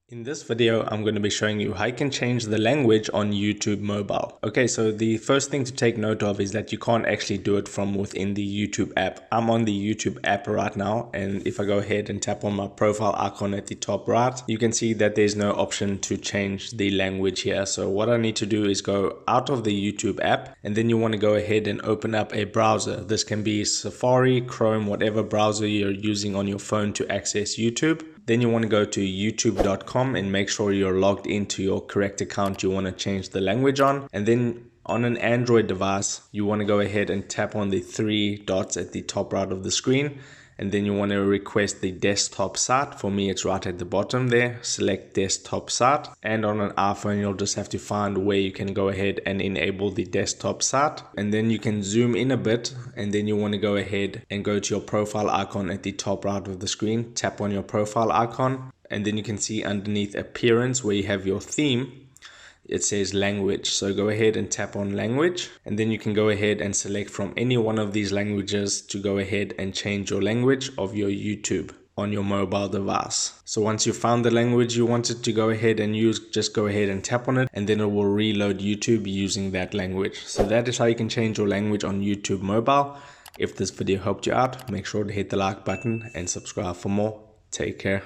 In this video, I'm going to be showing you how you can change the language on YouTube mobile. Okay, so the first thing to take note of is that you can't actually do it from within the YouTube app. I'm on the YouTube app right now, and if I go ahead and tap on my profile icon at the top right, you can see that there's no option to change the language here. So what I need to do is go out of the YouTube app, and then you want to go ahead and open up a browser. This can be Safari, Chrome, whatever browser you're using on your phone to access YouTube. Then you want to go to youtube.com and make sure you're logged into your correct account you want to change the language on. And then on an Android device, you want to go ahead and tap on the three dots at the top right of the screen. And then you want to request the desktop site. For me, it's right at the bottom there. Select desktop site. And on an iPhone, you'll just have to find where you can go ahead and enable the desktop site. And then you can zoom in a bit. And then you want to go ahead and go to your profile icon at the top right of the screen. Tap on your profile icon. And then you can see underneath appearance where you have your theme. It says language. So go ahead and tap on language, and then you can go ahead and select from any one of these languages to go ahead and change your language of your YouTube on your mobile device. So once you found the language you wanted to go ahead and use, just go ahead and tap on it, and then it will reload YouTube using that language. So that is how you can change your language on YouTube mobile. If this video helped you out, make sure to hit the like button and subscribe for more. Take care.